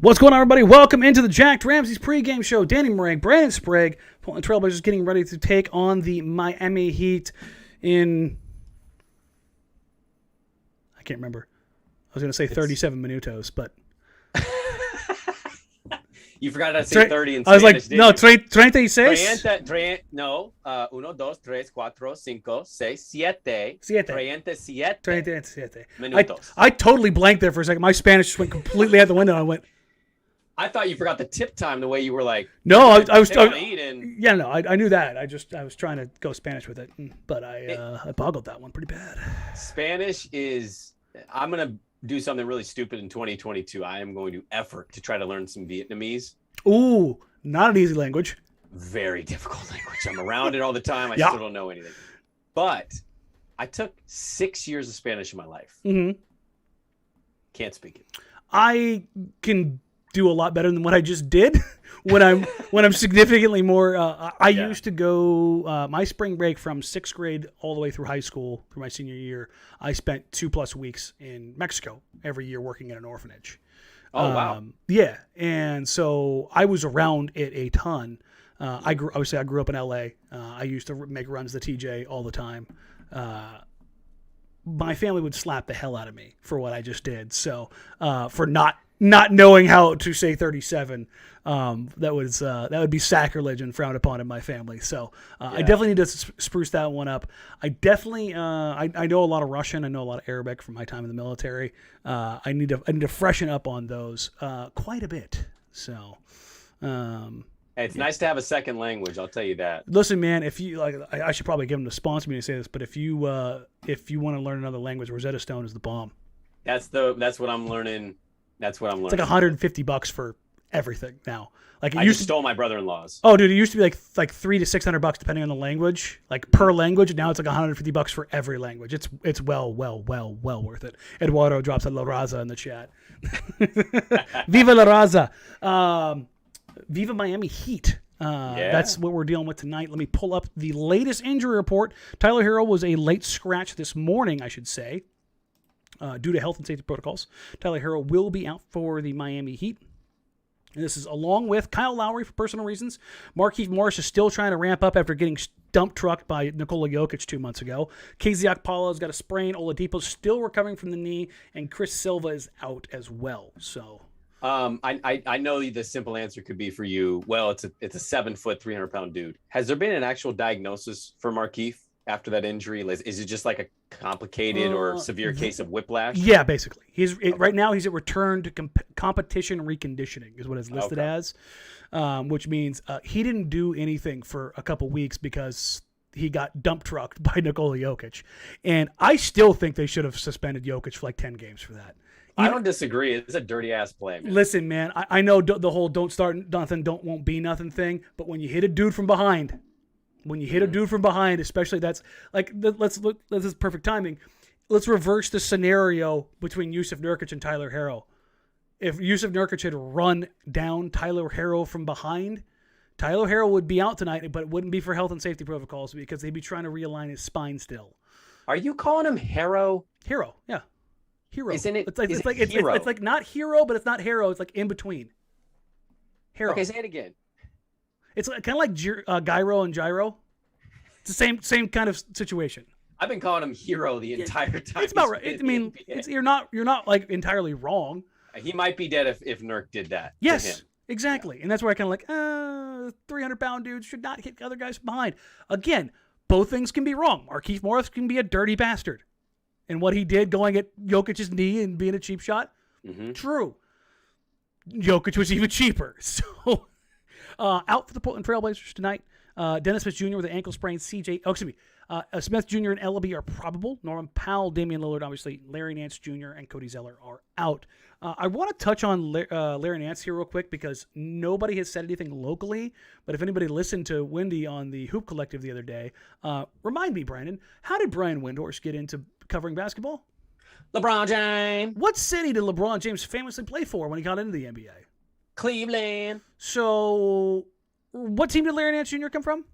What's going on, everybody? Welcome into the Jacked Ramsays pregame show. Danny Marang, Brandon Sprague, Portland Trailblazers getting ready to take on the Miami Heat in... I can't remember. I was going to say 37 minutos, but... You forgot how to say 30 in Spanish. I was like, no, 36? No, 1, 2, 3, 4, 5, 6, 7. 37 minutos. I totally blanked there for a second. My Spanish just went completely out the window. I went... I thought you forgot the tip time the way you were like... No, I was... I knew that. I was trying to go Spanish with it, but I boggled that one pretty bad. Spanish is... I'm going to do something really stupid in 2022. I am going to effort to try to learn some Vietnamese. Ooh, not an easy language. Very difficult language. I'm around it all the time. I still don't know anything. But I took 6 years of Spanish in my life. Mm-hmm. Can't speak it. I can do a lot better than what I just did when I'm significantly more. I used to go my spring break from 6th grade all the way through high school through my senior year. I spent 2+ weeks in Mexico every year working at an orphanage. Oh, wow. Yeah. And so I was around it a ton. I grew up in LA. I used to make runs to TJ all the time. My family would slap the hell out of me for what I just did. So, for not knowing how to say 37, that would be sacrilege and frowned upon in my family. So, I definitely need to spruce that one up. I definitely, I know a lot of Russian. I know a lot of Arabic from my time in the military. I need to freshen up on those, quite a bit. So, It's nice to have a second language. I'll tell you that. Listen, man, if you like, I should probably give them to sponsor me to say this, but if you want to learn another language, Rosetta Stone is the bomb. That's what I'm learning. It's like $150 for everything now. Like I just stole my brother-in-law's. Oh, dude, it used to be like $300 to $600 depending on the language, like per language. Now it's like $150 for every language. It's well worth it. Eduardo drops a La Raza in the chat. Viva La Raza. Viva Miami Heat. That's what we're dealing with tonight. Let me pull up the latest injury report. Tyler Herro was a late scratch this morning, I should say, due to health and safety protocols. Tyler Herro will be out for the Miami Heat. And this is along with Kyle Lowry for personal reasons. Markieff Morris is still trying to ramp up after getting dump trucked by Nikola Jokic 2 months ago. KZ Okpala's got a sprain. Oladipo's still recovering from the knee. And Chris Silva is out as well. So... I know the simple answer could be for you. Well, it's a 7-foot, 300-pound dude. Has there been an actual diagnosis for Markieff after that injury? Is it just like a complicated or severe case of whiplash? Yeah, basically. Right now he's at return to competition reconditioning is what it's listed as, which means he didn't do anything for a couple weeks because he got dump trucked by Nikola Jokic. And I still think they should have suspended Jokic for like 10 games for that. I don't disagree. It's a dirty-ass play, man. Listen, man, I know the whole don't start nothing, won't be nothing thing, but when you hit a dude from behind, especially that's like, let's look, this is perfect timing. Let's reverse the scenario between Jusuf Nurkic and Tyler Herro. If Jusuf Nurkic had run down Tyler Herro from behind, Tyler Herro would be out tonight, but it wouldn't be for health and safety protocols because they'd be trying to realign his spine still. Are you calling him Herro? Herro, yeah. Hero. Isn't it? It's like not hero, but it's not hero. It's like in between. Hero. Okay, say it again. It's kind of like gyro and gyro. It's the same kind of situation. I've been calling him Hero the entire time. It's about right. You're not like entirely wrong. He might be dead if Nurk did that. Yes, to him. Exactly. And that's where I kind of like 300-pound dudes should not hit other guys from behind. Again, both things can be wrong. Markieff Morris can be a dirty bastard. And what he did going at Jokic's knee and being a cheap shot, true. Jokic was even cheaper. So, out for the Portland Trailblazers tonight. Dennis Smith Jr. with an ankle sprain. Smith Jr. and Ellaby are probable. Norman Powell, Damian Lillard, obviously. Larry Nance Jr. and Cody Zeller are out. I want to touch on Larry Nance here real quick because nobody has said anything locally. But if anybody listened to Wendy on the Hoop Collective the other day, remind me, Brandon, how did Brian Windhorst get into covering basketball? LeBron James. What city did LeBron James famously play for when he got into the NBA? Cleveland. So, what team did Larry Nance Jr. come from?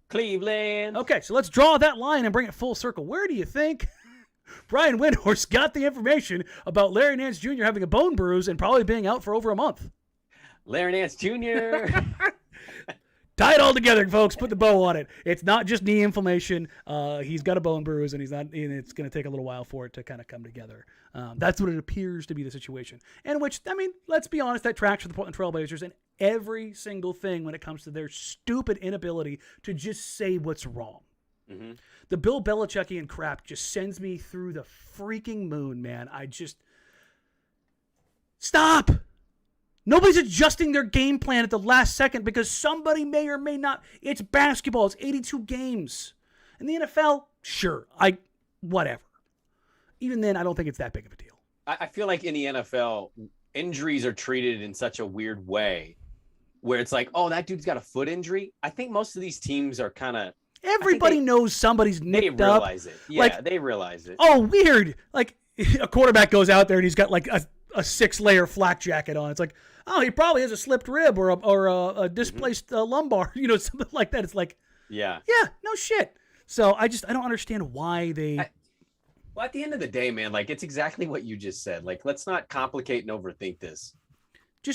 Cleveland. Okay, so let's draw that line and bring it full circle. Where do you think Brian Windhorst got the information about Larry Nance Jr. having a bone bruise and probably being out for over a month. Larry Nance Jr. Tie it all together, folks. Put the bow on it. It's not just knee inflammation. He's got a bone bruise, and it's going to take a little while for it to kind of come together. That's what it appears to be the situation. And which, I mean, let's be honest, that tracks for the Portland Trailblazers and every single thing when it comes to their stupid inability to just say what's wrong. Mm-hmm. The Bill Belichickian crap just sends me through the freaking moon, man. Stop! Nobody's adjusting their game plan at the last second because somebody may or may not. It's basketball. It's 82 games. In the NFL, sure. Whatever. Even then, I don't think it's that big of a deal. I feel like in the NFL, injuries are treated in such a weird way where it's like, oh, that dude's got a foot injury. I think most of these teams are kind of... Everybody knows somebody's nicked up. They realize it. Yeah, they realize it. Oh, weird. Like, a quarterback goes out there and he's got like a 6-layer flak jacket on. It's like, oh, he probably has a slipped rib or a displaced lumbar, something like that. It's like, yeah, no shit. So I don't understand why they. Well, at the end of the day, man, like it's exactly what you just said. Like, let's not complicate and overthink this.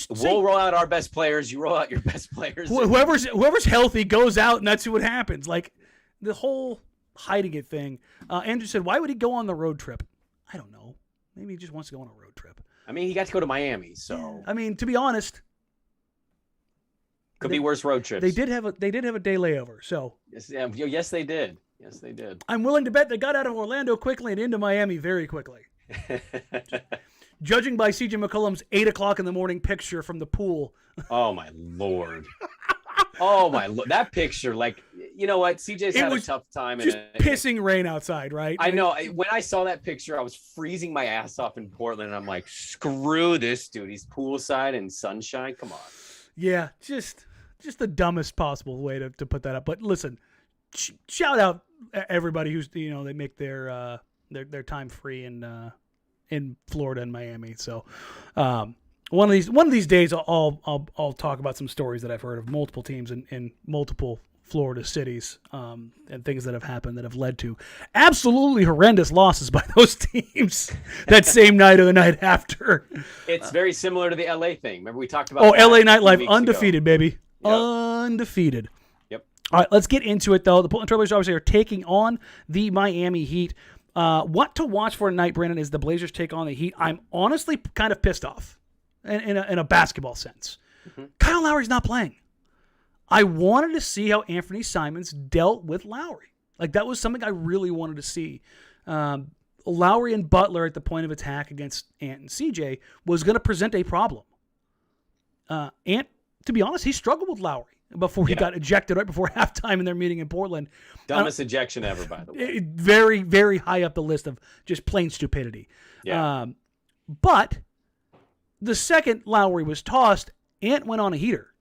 We'll roll out our best players. You roll out your best players. Whoever's healthy goes out, and that's what happens. Like the whole hiding it thing. Andrew said, why would he go on the road trip? I don't know. Maybe he just wants to go on a road trip. I mean, he got to go to Miami, so. Yeah. I mean, to be honest, could be worse road trips. They did have a day layover, so. Yes, they did. Yes, they did. I'm willing to bet they got out of Orlando quickly and into Miami very quickly. Judging by CJ McCollum's 8:00 in the morning picture from the pool. Oh my Lord. Oh my Lord. That picture, like, you know what? CJ's had a tough time. Just pissing rain outside, right? I know. When I saw that picture, I was freezing my ass off in Portland. And I'm like, screw this dude. He's poolside and sunshine. Come on. Yeah, just the dumbest possible way to put that up. But listen, shout out everybody who's, they make their time free in Florida and Miami. So, one of these days, I'll talk about some stories that I've heard of multiple teams in multiple Florida cities, and things that have happened that have led to absolutely horrendous losses by those teams that same night or the night after. It's very similar to the LA thing. Remember we talked about LA nightlife, undefeated, baby. Yep. Undefeated. Yep. All right, let's get into it, though. The Portland Trailblazers obviously are taking on the Miami Heat. What to watch for tonight, Brandon, is the Blazers take on the Heat. I'm honestly kind of pissed off in a basketball sense. Mm-hmm. Kyle Lowry's not playing. I wanted to see how Anfernee Simons dealt with Lowry. Like, that was something I really wanted to see. Lowry and Butler at the point of attack against Ant and CJ was going to present a problem. Ant, to be honest, he struggled with Lowry before he got ejected right before halftime in their meeting in Portland. Dumbest ejection ever, by the way. Very, very high up the list of just plain stupidity. Yeah. But the second Lowry was tossed, Ant went on a heater.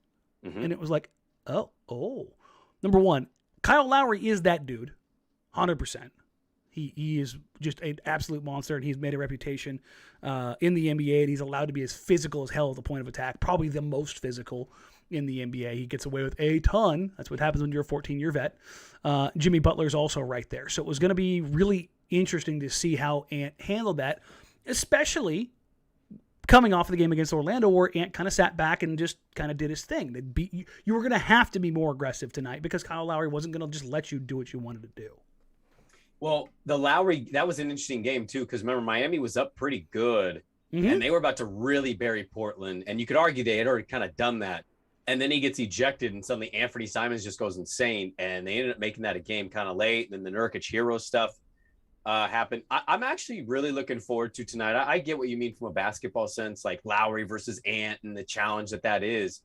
Mm-hmm. And it was like, oh. Number one, Kyle Lowry is that dude, 100%. He is just an absolute monster, and he's made a reputation in the NBA, and he's allowed to be as physical as hell at the point of attack, probably the most physical in the NBA. He gets away with a ton. That's what happens when you're a 14-year vet. Jimmy Butler's also right there. So it was going to be really interesting to see how Ant handled that, especially coming off of the game against Orlando where Ant kind of sat back and just kind of did his thing. You were going to have to be more aggressive tonight because Kyle Lowry wasn't going to just let you do what you wanted to do. Well, the Lowry, that was an interesting game too, because remember, Miami was up pretty good, and they were about to really bury Portland, and you could argue they had already kind of done that. And then he gets ejected, and suddenly Anfernee Simons just goes insane, and they ended up making that a game kind of late. And then the Nurkic hero stuff happened. I'm actually really looking forward to tonight. I get what you mean from a basketball sense, like Lowry versus Ant and the challenge that is.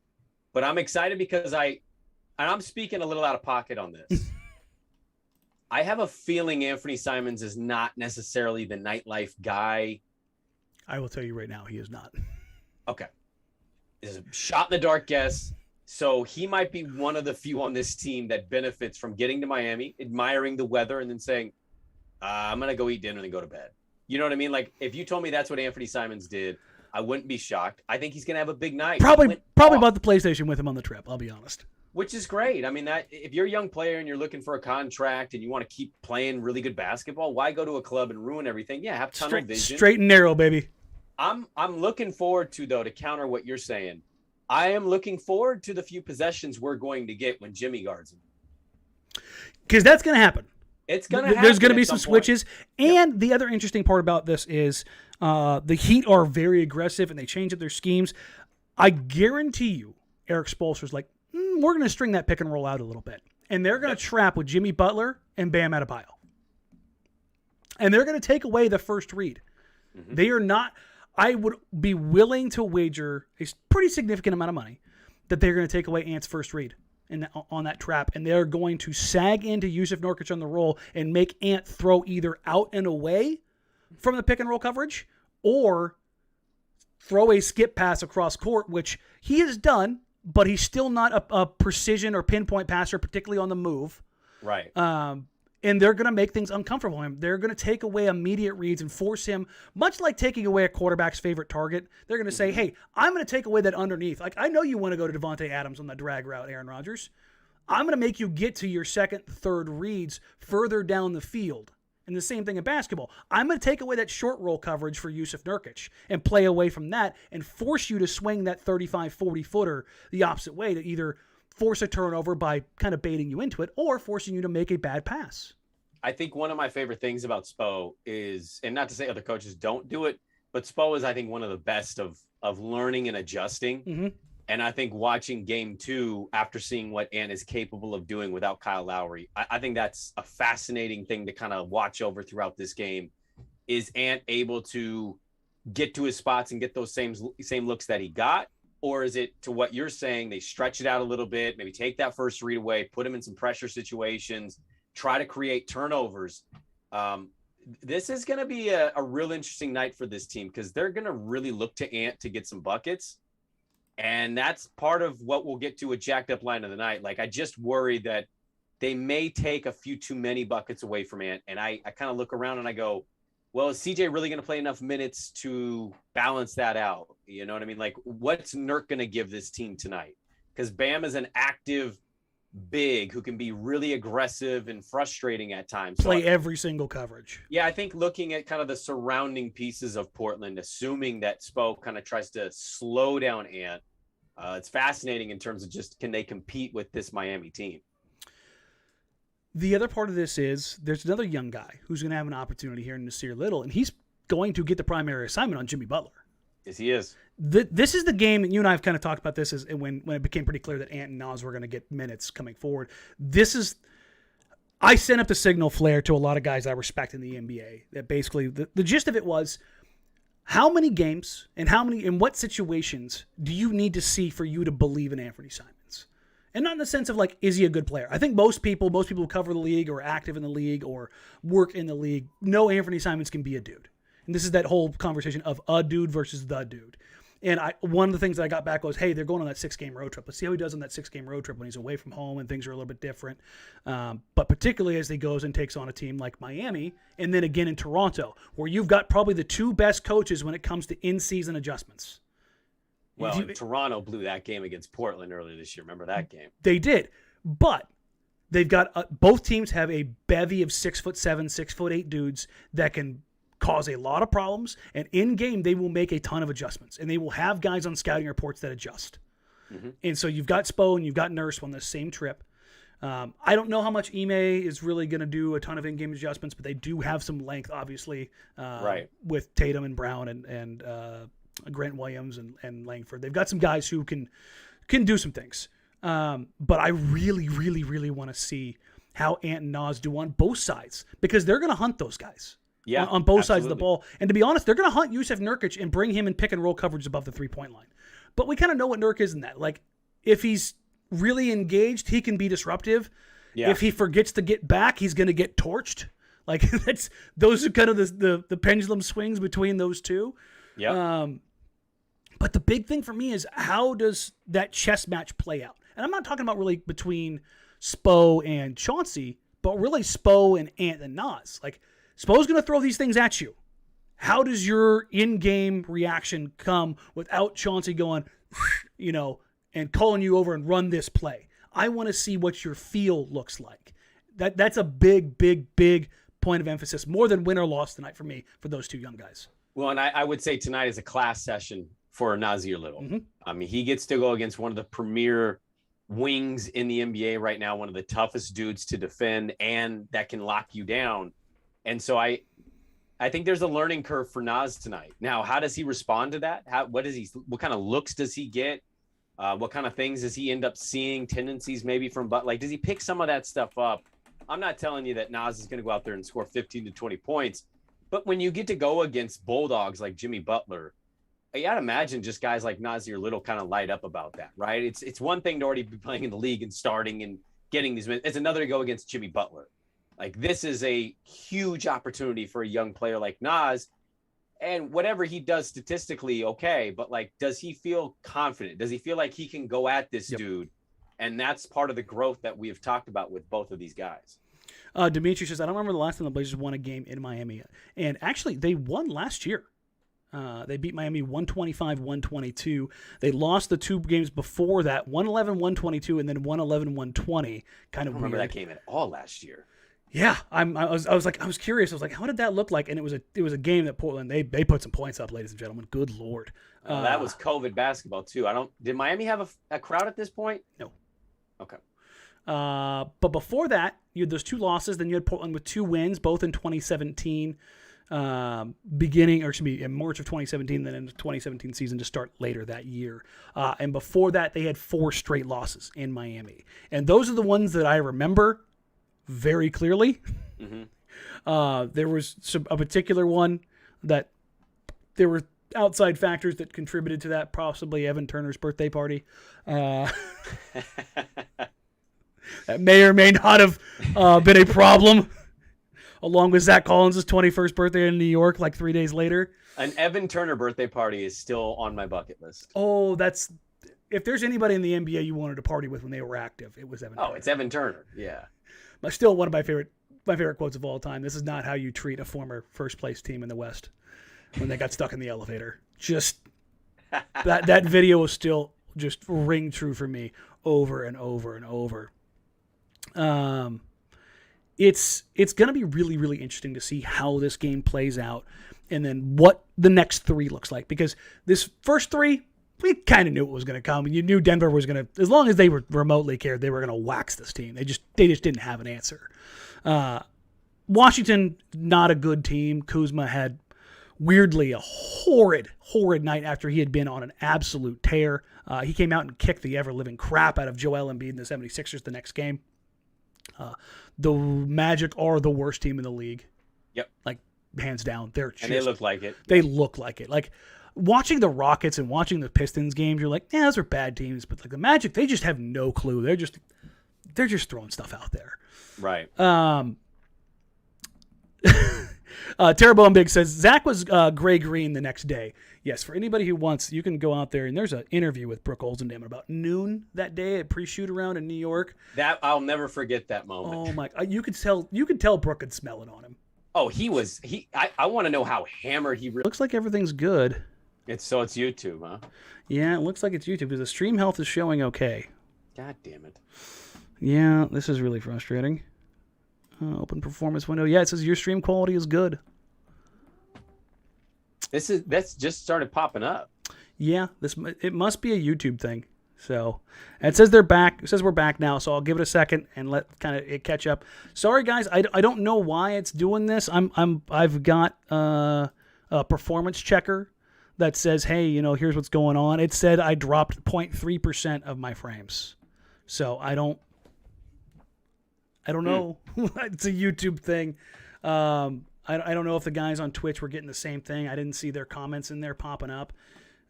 But I'm excited because I'm speaking a little out of pocket on this. I have a feeling Anfernee Simons is not necessarily the nightlife guy. I will tell you right now, he is not. Okay. Is a shot in the dark guess. So he might be one of the few on this team that benefits from getting to Miami, admiring the weather, and then saying, I'm going to go eat dinner and then go to bed. You know what I mean? Like, if you told me that's what Anfernee Simons did, I wouldn't be shocked. I think he's going to have a big night. Probably bought the PlayStation with him on the trip, I'll be honest. Which is great. I mean, that if you're a young player and you're looking for a contract and you want to keep playing really good basketball, why go to a club and ruin everything? Yeah, have tunnel vision. Straight and narrow, baby. I'm looking forward to, though, to counter what you're saying. I am looking forward to the few possessions we're going to get when Jimmy guards him. Because that's going to happen. It's going to happen. There's going to be some switches. Point. And the other interesting part about this is the Heat are very aggressive and they change up their schemes. I guarantee you, Eric Spoelstra's like, we're going to string that pick and roll out a little bit. And they're going to trap with Jimmy Butler and Bam Adebayo. And they're going to take away the first read. Mm-hmm. They are not... I would be willing to wager a pretty significant amount of money that they're going to take away Ant's first read on that trap, and they're going to sag into Jusuf Nurkic on the roll and make Ant throw either out and away from the pick and roll coverage or throw a skip pass across court, which he has done, but he's still not a precision or pinpoint passer, particularly on the move. Right. And they're going to make things uncomfortable for him. They're going to take away immediate reads and force him, much like taking away a quarterback's favorite target. They're going to say, hey, I'm going to take away that underneath. Like, I know you want to go to Devontae Adams on the drag route, Aaron Rodgers. I'm going to make you get to your second, third reads further down the field. And the same thing in basketball. I'm going to take away that short roll coverage for Jusuf Nurkic and play away from that and force you to swing that 35, 40-footer the opposite way to either force a turnover by kind of baiting you into it or forcing you to make a bad pass. I think one of my favorite things about Spo is, and not to say other coaches don't do it, but Spo is, I think, one of the best of learning and adjusting. Mm-hmm. And I think watching game 2 after seeing what Ant is capable of doing without Kyle Lowry, I think that's a fascinating thing to kind of watch over throughout this game. Is Ant able to get to his spots and get those same looks that he got? Or is it, to what you're saying, they stretch it out a little bit, maybe take that first read away, put him in some pressure situations, try to create turnovers? This is going to be a real interesting night for this team because they're going to really look to Ant to get some buckets. And that's part of what we'll get to a jacked up line of the night. Like, I just worry that they may take a few too many buckets away from Ant. And I kind of look around and I go, well, is CJ really going to play enough minutes to balance that out? You know what I mean? Like, what's Nurk going to give this team tonight? Because Bam is an active big who can be really aggressive and frustrating at times. Play every single coverage. Yeah, I think looking at kind of the surrounding pieces of Portland, assuming that Spo kind of tries to slow down Ant, it's fascinating in terms of just, can they compete with this Miami team? The other part of this is there's another young guy who's going to have an opportunity here in Nasir Little, and he's going to get the primary assignment on Jimmy Butler. Yes, he is. This is the game, and you and I have kind of talked about this when it became pretty clear that Ant and Nas were going to get minutes coming forward. I sent up the signal flare to a lot of guys I respect in the NBA that basically the gist of it was, how many games and in what situations do you need to see for you to believe in Anfernee Simons? And not in the sense of like, is he a good player? I think most people who cover the league or are active in the league or work in the league know Anfernee Simons can be a dude. And this is that whole conversation of a dude versus the dude. And one of the things that I got back was, hey, they're going on that 6-game road trip. Let's see how he does on that 6-game road trip when he's away from home and things are a little bit different. But particularly as he goes and takes on a team like Miami and then again in Toronto, where you've got probably the two best coaches when it comes to in-season adjustments. Well, Toronto blew that game against Portland earlier this year. Remember that game? They did. But they've got both teams have a bevy of 6'7", 6'8" dudes that can cause a lot of problems, and in game they will make a ton of adjustments, and they will have guys on scouting reports that adjust. Mm-hmm. And so you've got Spo and you've got Nurse on the same trip. I don't know how much Ime is really going to do a ton of in-game adjustments, but they do have some length, obviously, right, with Tatum and Brown and Grant Williams and Langford. They've got some guys who can do some things. But I really, really, really want to see how Ant and Nas do on both sides, because they're going to hunt those guys. Yeah, on both sides of the ball. And to be honest, they're going to hunt Jusuf Nurkic and bring him in pick and roll coverage above the 3-point line. But we kind of know what Nurk is in that. Like, if he's really engaged, he can be disruptive. Yeah. If he forgets to get back, he's going to get torched. Like, those are kind of the pendulum swings between those two. Yeah. But the big thing for me is, how does that chess match play out? And I'm not talking about really between Spo and Chauncey, but really Spo and Ant and Nas. Like, Spo's going to throw these things at you. How does your in-game reaction come without Chauncey going, and calling you over and run this play? I want to see what your feel looks like. That's a big point of emphasis, more than win or loss tonight for me, for those two young guys. Well, and I would say tonight is a class session for Nasir Little. Mm-hmm. I mean, he gets to go against one of the premier wings in the NBA right now, one of the toughest dudes to defend and that can lock you down. And so I think there's a learning curve for Nas tonight. Now, how does he respond to that? What kind of looks does he get? What kind of things does he end up seeing? Tendencies maybe from, but like, does he pick some of that stuff up? I'm not telling you that Nas is going to go out there and score 15 to 20 points, but when you get to go against Bulldogs like Jimmy Butler, you got to imagine just guys like Nasir Little kind of light up about that, right? It's one thing to already be playing in the league and starting and getting these minutes. It's another to go against Jimmy Butler. Like, this is a huge opportunity for a young player like Nas. And whatever he does statistically, okay, but like, does he feel confident? Does he feel like he can go at this dude? And that's part of the growth that we have talked about with both of these guys. Dimitri says, I don't remember the last time the Blazers won a game in Miami. And actually, they won last year. They beat Miami 125-122. They lost the two games before that, 111-122, and then 111-120. Kind of I don't remember that game at all last year. Yeah, I was curious. I was like, how did that look like? And it was a game that Portland they put some points up, ladies and gentlemen. Good Lord. That was COVID basketball too. Did Miami have a crowd at this point? No. Okay. But before that, you had those two losses. Then you had Portland with two wins, both in 2017, in March of 2017, then in the 2017 season to start later that year. And before that, they had 4 straight losses in Miami. And those are the ones that I remember very clearly. Mm-hmm. There was a particular one that there were outside factors that contributed to that, possibly Evan Turner's birthday party. That may or may not have been a problem, along with Zach Collins' 21st birthday in New York like 3 days later. An Evan Turner birthday party is still on my bucket list. Oh, if there's anybody in the NBA you wanted to party with when they were active, it was Evan Turner. Oh, it's Evan Turner. Yeah. But still one of my favorite quotes of all time. This is not how you treat a former first place team in the West when they got stuck in the elevator. Just that video will still just ring true for me over and over and over. It's going to be really, really interesting to see how this game plays out and then what the next 3 looks like, because this first 3, we kind of knew it was going to come. You knew Denver was going to, as long as they were remotely cared, they were going to wax this team. They just didn't have an answer. Washington, not a good team. Kuzma had weirdly a horrid night after he had been on an absolute tear. He came out and kicked the ever-living crap out of Joel Embiid and the 76ers the next game. The Magic are the worst team in the league. Yep. Like, hands down. And they look like it. They look like it. Like, watching the Rockets and watching the Pistons games, you're like, yeah, those are bad teams. But like the Magic, they just have no clue. They're just throwing stuff out there. Right. Terrible and Big says, Zach was gray-green the next day. Yes, for anybody who wants, you can go out there, and there's an interview with Brooke Olzendam at about noon that day at pre-shoot around in New York. That I'll never forget that moment. Oh my! You could tell Brooke could smell it on him. Oh, I want to know how hammered he really. Looks like everything's good. It's YouTube, huh? Yeah, it looks like it's YouTube because the stream health is showing okay. God damn it. Yeah, this is really frustrating. Open performance window. Yeah, it says your stream quality is good. That's just started popping up. Yeah, it must be a YouTube thing. So it says they're back. It says we're back now. So I'll give it a second and let it catch up. Sorry guys, I don't know why it's doing this. I've got a performance checker that says, hey, here's what's going on. It said I dropped 0.3% of my frames. So I don't know. It's a YouTube thing. I don't know if the guys on Twitch were getting the same thing. I didn't see their comments in there popping up.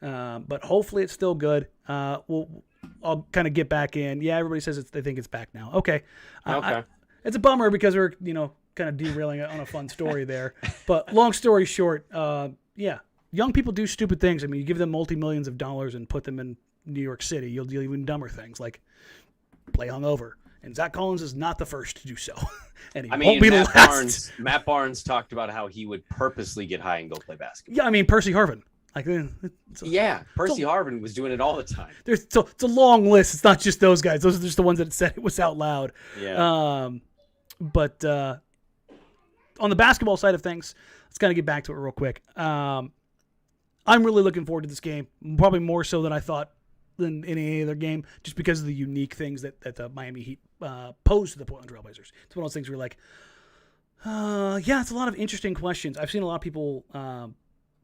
But hopefully it's still good. I'll kind of get back in. Yeah, everybody says they think it's back now. Okay. It's a bummer because we're, kind of derailing it on a fun story there. But long story short, yeah, young people do stupid things. I mean, you give them multi-millions of dollars and put them in New York City, you'll do even dumber things like play hungover. And Zach Collins is not the first to do so. And won't be the last. Matt Barnes talked about how he would purposely get high and go play basketball. Yeah, I mean, Percy Harvin. Like, Percy Harvin was doing it all the time. It's a long list. It's not just those guys. Those are just the ones that said it was out loud. Yeah. But on the basketball side of things, let's kind of get back to it real quick. I'm really looking forward to this game, probably more so than I thought than any other game, just because of the unique things that the Miami Heat pose to the Portland Trailblazers. It's one of those things where you're like, it's a lot of interesting questions. I've seen a lot of people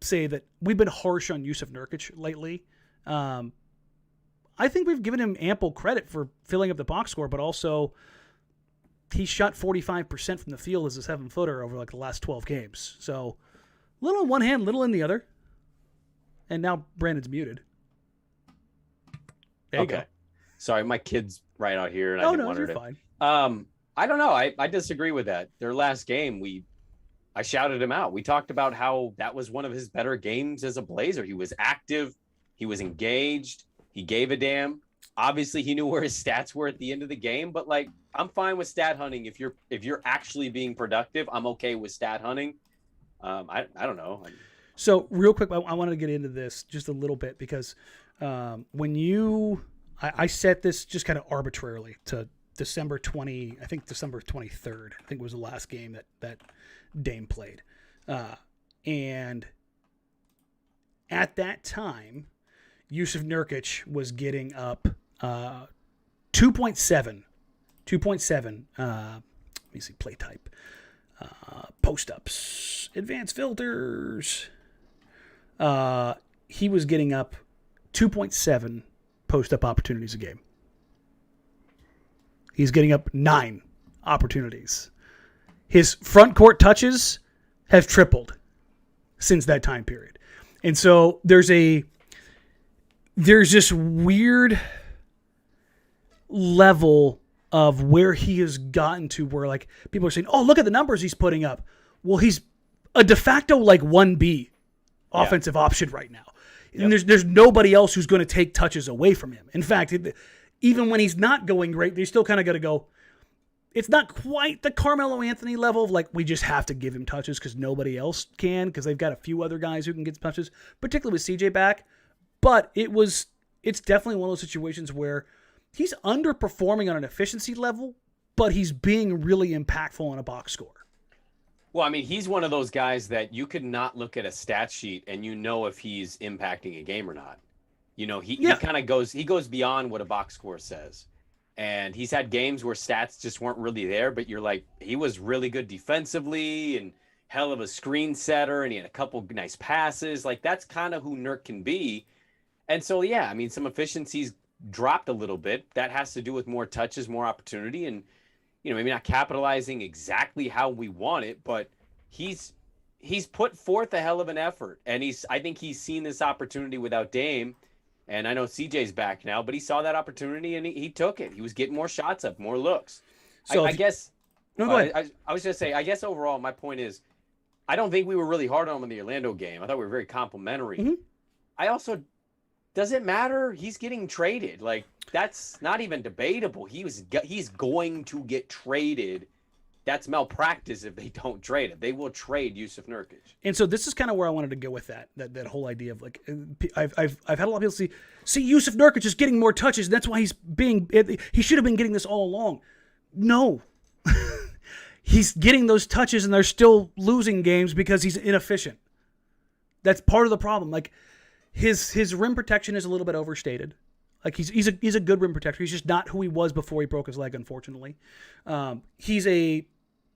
say that we've been harsh on Jusuf Nurkic lately. I think we've given him ample credit for filling up the box score, but also he shot 45% from the field as a 7-footer over like the last 12 games. So little in one hand, little in the other. And now Brandon's muted. There you go. Sorry, my kid's right out here. And You're fine. I don't know. I disagree with that. Their last game, I shouted him out. We talked about how that was one of his better games as a Blazer. He was active. He was engaged. He gave a damn. Obviously, he knew where his stats were at the end of the game. But like, I'm fine with stat hunting. If you're actually being productive, I'm okay with stat hunting. I don't know. So real quick, I wanted to get into this just a little bit because I set this just kind of arbitrarily to December 23rd, I think was the last game that Dame played. And at that time, Jusuf Nurkic was getting up 2.7. Let me see, play type. Post-ups. Advanced filters. He was getting up 2.7 post-up opportunities a game. He's getting up 9 opportunities. His front court touches have tripled since that time period. And so there's this weird level of where he has gotten to where like people are saying, oh, look at the numbers he's putting up. Well, he's a de facto like 1B offensive option right now. And there's nobody else who's going to take touches away from him. In fact, even when he's not going great, they still kind of got to go, it's not quite the Carmelo Anthony level of like, we just have to give him touches because nobody else can because they've got a few other guys who can get touches, particularly with CJ back. But it's definitely one of those situations where he's underperforming on an efficiency level, but he's being really impactful on a box score. Well, I mean, he's one of those guys that you could not look at a stat sheet and you know if he's impacting a game or not. You know, he kind of goes beyond what a box score says. And he's had games where stats just weren't really there, but you're like, he was really good defensively and hell of a screen setter, and he had a couple nice passes. Like, that's kind of who Nurk can be. And so, yeah, I mean, some efficiencies dropped a little bit. That has to do with more touches, more opportunity, and, you know, maybe not capitalizing exactly how we want it, but he's put forth a hell of an effort. And I think he's seen this opportunity without Dame. And I know CJ's back now, but he saw that opportunity and he took it. He was getting more shots up, more looks. So I guess. No, go ahead. I was going to say, I guess overall, my point is, I don't think we were really hard on him in the Orlando game. I thought we were very complimentary. Mm-hmm. I also, does it matter? He's getting traded. Like, that's not even debatable. He's going to get traded. That's malpractice if they don't trade him. They will trade Jusuf Nurkic. And so this is kind of where I wanted to go with that whole idea of like, I've had a lot of people see Jusuf Nurkic is getting more touches, and that's why he should have been getting this all along. No. He's getting those touches and they're still losing games because he's inefficient. That's part of the problem. Like, his rim protection is a little bit overstated. Like, he's a good rim protector. He's just not who he was before he broke his leg, unfortunately. He's a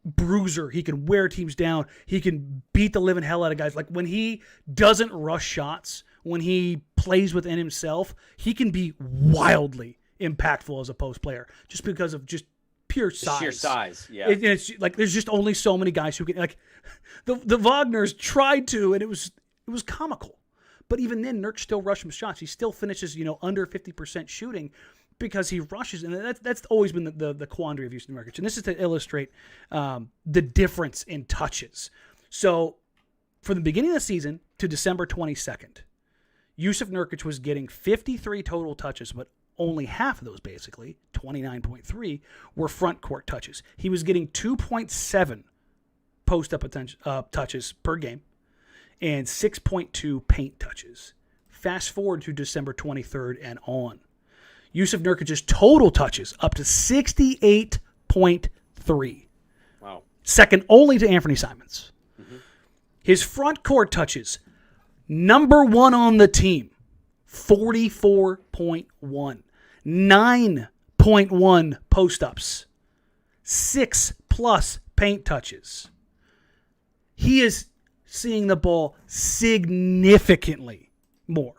bruiser. He can wear teams down. He can beat the living hell out of guys. Like, when he doesn't rush shots, when he plays within himself, he can be wildly impactful as a post player just because of just pure size. Sheer size, yeah. It's like there's just only so many guys who can, like, the Wagners tried to, and it was comical. But even then, Nurk still rushed some shots. He still finishes, under 50% shooting because he rushes. And that's always been the quandary of Jusuf Nurkic. And this is to illustrate the difference in touches. So from the beginning of the season to December 22nd, Jusuf Nurkic was getting 53 total touches, but only half of those, basically, 29.3, were front court touches. He was getting 2.7 post-up touches per game. and 6.2 paint touches. Fast forward to December 23rd and on. Jusuf Nurkic's total touches up to 68.3. Wow. Second only to Anfernee Simons. Mm-hmm. His front court touches, number one on the team, 44.1. 9.1 post-ups. 6+ paint touches. He is seeing the ball significantly more.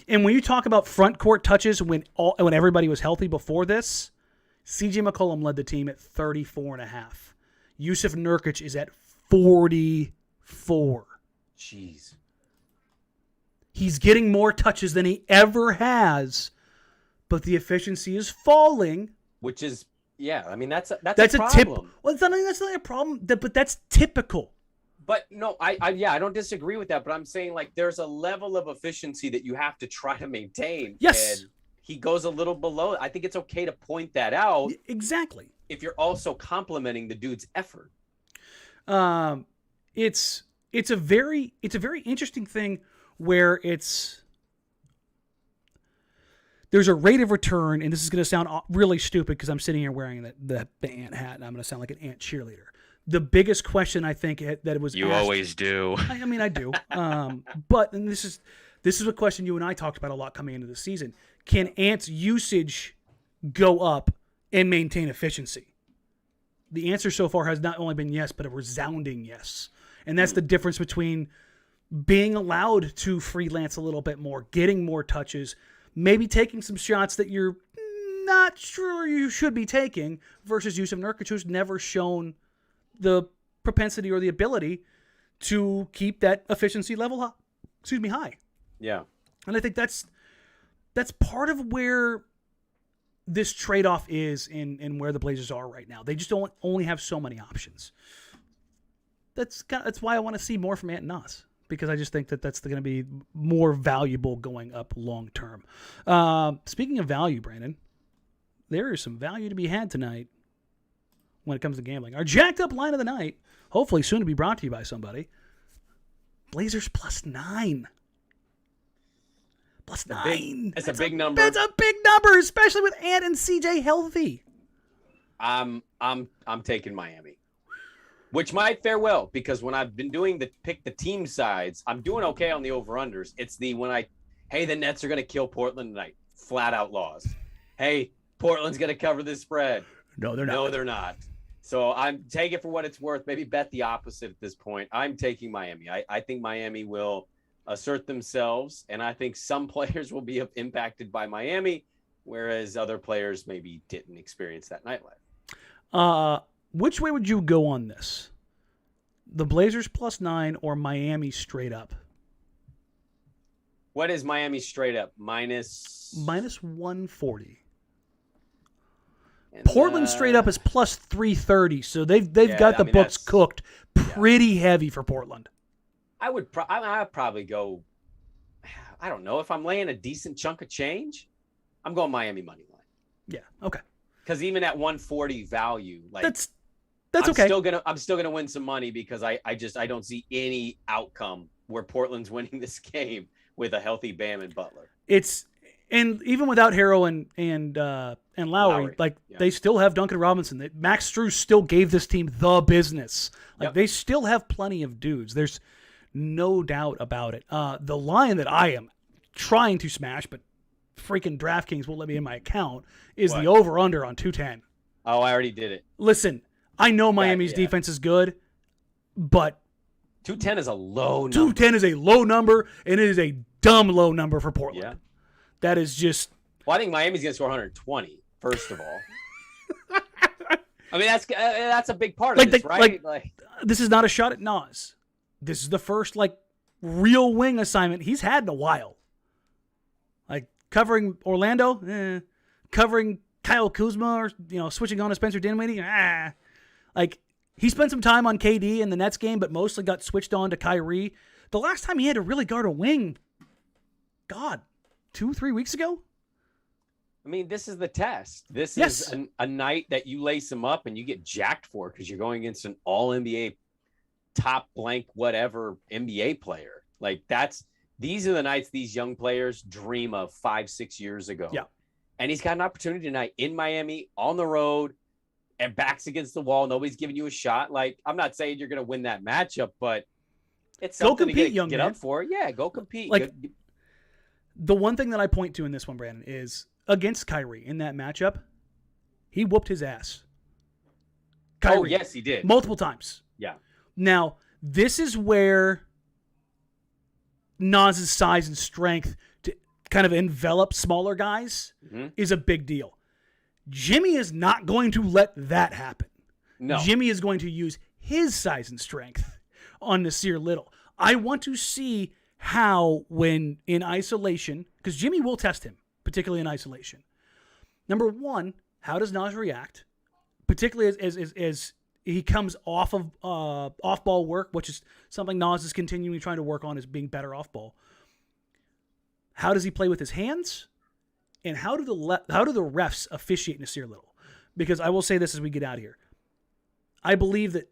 And when you talk about front court touches when everybody was healthy before this, CJ McCollum led the team at 34.5. Jusuf Nurkic is at 44. Jeez. He's getting more touches than he ever has, but the efficiency is falling. Which is, yeah, I mean, that's a Well, problem. that's not a problem, but that's typical. But no, I don't disagree with that. But I'm saying, like, there's a level of efficiency that you have to try to maintain. Yes. And he goes a little below. I think it's okay to point that out. Exactly. If you're also complimenting the dude's effort. It's a very interesting thing where there's a rate of return, and this is going to sound really stupid because I'm sitting here wearing the ant hat, and I'm going to sound like an ant cheerleader. The biggest question I think that it was you asked, always do. I mean, I do. But and this is a question you and I talked about a lot coming into the season. Can Ant's usage go up and maintain efficiency? The answer so far has not only been yes, but a resounding yes. And that's the difference between being allowed to freelance a little bit more, getting more touches, maybe taking some shots that you're not sure you should be taking, versus Jusuf Nurkic, who's never shown the propensity or the ability to keep that efficiency level high. Yeah. And I think that's part of where this trade-off is in where the Blazers are right now. They just don't only have so many options. That's why I want to see more from Ant and Nas, because I just think that's going to be more valuable going up long term. Speaking of value, Brandon, there is some value to be had tonight when it comes to gambling. Our jacked up line of the night, hopefully soon to be brought to you by somebody. Blazers +9. +9. It's a big number. That's a big number, especially with Ant and CJ healthy. I'm taking Miami, which might fare well, because when I've been doing the pick the team sides, I'm doing okay on the over-unders. It's the the Nets are going to kill Portland tonight. Flat out laws. Hey, Portland's going to cover this spread. No, they're not. No, they're not. So I'm taking it for what it's worth. Maybe bet the opposite at this point. I'm taking Miami. I think Miami will assert themselves, and I think some players will be impacted by Miami, whereas other players maybe didn't experience that nightlife. Which way would you go on this? The Blazers +9 or Miami straight up? What is Miami straight up? Minus -140. And, Portland straight up is +330, so they've got the books cooked pretty heavy for Portland. I would probably go. I don't know, if I'm laying a decent chunk of change, I'm going Miami money line. Yeah, okay. Because even at 140 value, like that's okay. I'm still gonna win some money, because I don't see any outcome where Portland's winning this game with a healthy Bam and Butler. And even without Herro and Lowry, they still have Duncan Robinson. Max Strus still gave this team the business. They still have plenty of dudes. There's no doubt about it. The line that I am trying to smash, but freaking DraftKings won't let me in my account, is the over-under on 210. Oh, I already did it. Listen, I know Miami's defense is good, but 210 is a low number. 210 is a low number, and it is a dumb low number for Portland. Yeah. That is just... Well, I think Miami's going to score 120, first of all. I mean, that's a big part of this, right? This is not a shot at Nas. This is the first, real wing assignment he's had in a while. Covering Orlando, covering Kyle Kuzma, or, switching on to Spencer Dinwiddie, he spent some time on KD in the Nets game, but mostly got switched on to Kyrie. The last time he had to really guard a wing, 2-3 weeks ago? I mean, this is the test. This is a night that you lace them up and you get jacked for, because you're going against an all-NBA top blank whatever NBA player. Like these are the nights these young players dream of 5-6 years ago. Yeah. And he's got an opportunity tonight in Miami on the road and backs against the wall. Nobody's giving you a shot. Like, I'm not saying you're going to win that matchup, but it's something compete, to young get man. up for. Yeah, go compete. Like, the one thing that I point to in this one, Brandon, is against Kyrie in that matchup, he whooped his ass. Kyrie, oh, yes, he did. Multiple times. Yeah. Now, this is where Nas's size and strength to kind of envelop smaller guys is a big deal. Jimmy is not going to let that happen. No. Jimmy is going to use his size and strength on Nasir Little. I want to see how, when in isolation, because Jimmy will test him, particularly in isolation. Number one, how does Nas react, particularly as he comes off of off-ball work, which is something Nas is continually trying to work on, is being better off-ball. How does he play with his hands? And how do the refs officiate Nasir Little? Because I will say this as we get out of here. I believe that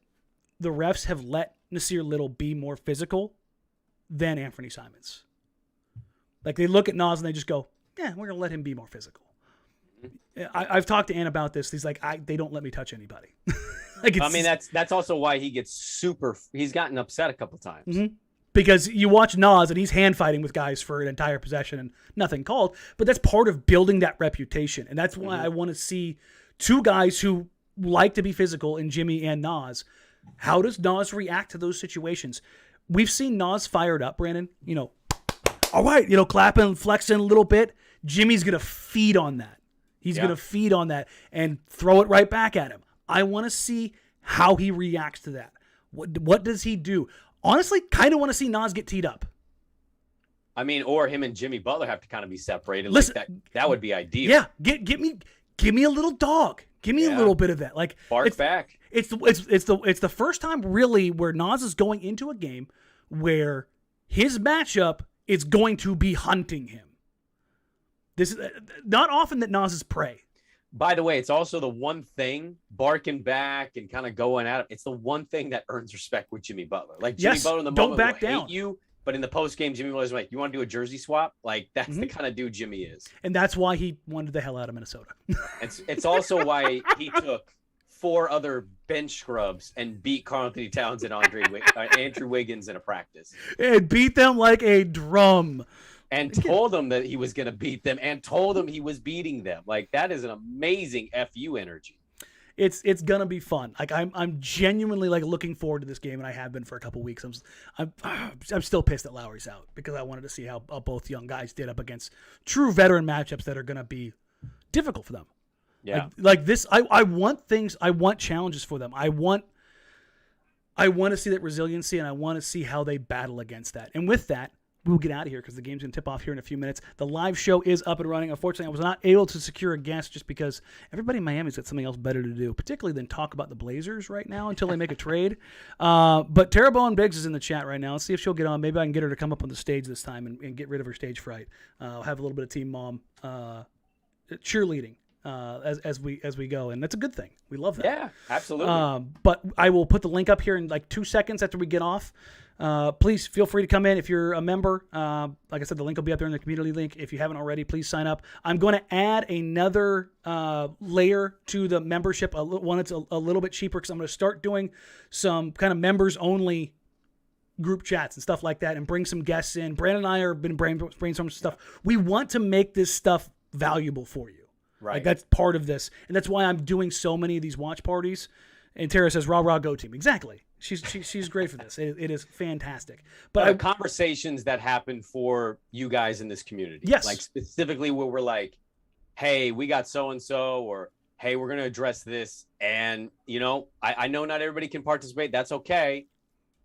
the refs have let Nasir Little be more physical than Anfernee Simons. Like, they look at Nas and they just go, yeah, we're going to let him be more physical. I've talked to Ann about this. He's like, they don't let me touch anybody. Like, I mean, that's also why he gets he's gotten upset a couple times. Mm-hmm. Because you watch Nas and he's hand fighting with guys for an entire possession and nothing called. But that's part of building that reputation. And that's why I want to see two guys who like to be physical in Jimmy and Nas. How does Nas react to those situations? We've seen Nas fired up, Brandon. All right, clapping, flexing a little bit. Jimmy's going to feed on that. He's going to feed on that and throw it right back at him. I want to see how he reacts to that. What does he do? Honestly, kind of want to see Nas get teed up. I mean, or him and Jimmy Butler have to kind of be separated. Listen, like that would be ideal. Yeah, give me a little dog. Give me a little bit of that. Like, bark back. It's the first time really where Nas is going into a game where his matchup is going to be hunting him. This is not often that Nas is prey. By the way, it's also the one thing, barking back and kind of going at him. It's the one thing that earns respect with Jimmy Butler. Like, Jimmy Butler in the moment back will down. hate you, but in the post game, Jimmy Butler's like, "You want to do a jersey swap?" Like, that's the kind of dude Jimmy is, and that's why he wanted the hell out of Minnesota. It's also why he took 4 other bench scrubs and beat Karl-Anthony Towns and Andrew Wiggins in a practice, and beat them like a drum. And told them that he was going to beat them and told them he was beating them. Like, that is an amazing FU energy. It's going to be fun. Like, I'm genuinely like looking forward to this game, and I have been for a couple weeks. I'm still pissed that Lowry's out because I wanted to see how both young guys did up against true veteran matchups that are going to be difficult for them. Yeah. Like this, I want things. I want challenges for them. I want to see that resiliency, and I want to see how they battle against that. And with that, we'll get out of here because the game's going to tip off here in a few minutes. The live show is up and running. Unfortunately, I was not able to secure a guest just because everybody in Miami's got something else better to do, particularly than talk about the Blazers right now until they make a trade. But Terrebonne Biggs is in the chat right now. Let's see if she'll get on. Maybe I can get her to come up on the stage this time and get rid of her stage fright. I'll have a little bit of Team Mom cheerleading as we go, and that's a good thing. We love that. Yeah, absolutely. But I will put the link up here in like 2 seconds after we get off. Please feel free to come in if you're a member. Like I said, the link will be up there in the community link. If you haven't already, please sign up. I'm going to add another layer to the membership, one that's a little bit cheaper, because I'm going to start doing some kind of members-only group chats and stuff like that and bring some guests in. Brandon and I have been brainstorming stuff. We want to make this stuff valuable for you. Right. Like, that's part of this. And that's why I'm doing so many of these watch parties. And Tara says, rah, rah, go team. Exactly. She's great for this. It is fantastic. But conversations that happen for you guys in this community. Yes. Like, specifically where we're like, hey, we got so-and-so, or hey, we're going to address this. And, I know not everybody can participate. That's okay.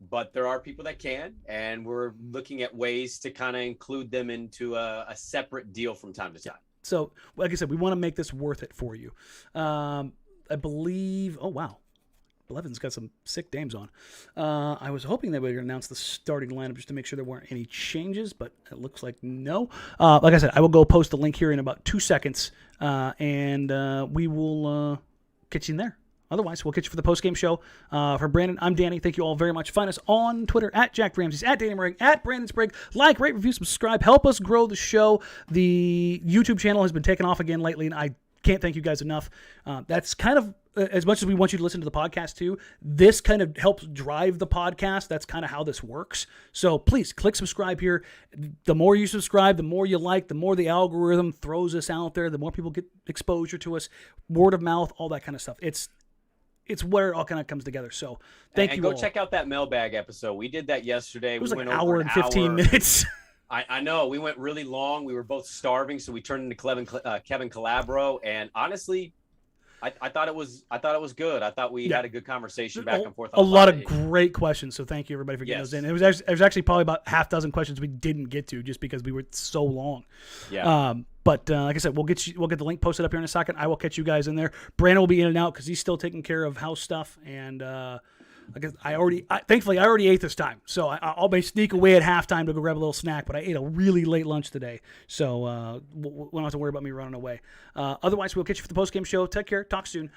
But there are people that can. And we're looking at ways to kind of include them into a separate deal from time to time. So, like I said, we want to make this worth it for you. I believe, oh, wow. Levin's got some sick dames on. I was hoping that we were going to announce the starting lineup just to make sure there weren't any changes, but it looks like no. Like I said, I will go post the link here in about 2 seconds, and we will catch you in there. Otherwise, we'll catch you for the post-game show. For Brandon, I'm Danny. Thank you all very much. Find us on Twitter at Jack Ramsays, at Danny Marang, at Brandon Sprague. Like, rate, review, subscribe. Help us grow the show. The YouTube channel has been taken off again lately, and I can't thank you guys enough. That's kind of, as much as we want you to listen to the podcast too, this kind of helps drive the podcast. That's kind of how this works. So please click subscribe here. The more you subscribe, the more you like, the more the algorithm throws us out there, the more people get exposure to us, word of mouth, all that kind of stuff. It's where it all kind of comes together. So thank you. And go all. Check out that mailbag episode. We did that yesterday. It was like an hour and 15 minutes. I know. We went really long. We were both starving, so we turned into Kevin Calabro. And honestly, I thought it was good. I thought we had a good conversation back and forth. A lot of great questions. So thank you everybody for getting those in. It was actually probably about half dozen questions we didn't get to just because we were so long. Yeah. But like I said, we'll get the link posted up here in a second. I will catch you guys in there. Brandon will be in and out because he's still taking care of house stuff, and thankfully I already ate this time, so I'll may sneak away at halftime to go grab a little snack. But I ate a really late lunch today, so we don't have to worry about me running away. Otherwise, we'll catch you for the post game show. Take care. Talk soon.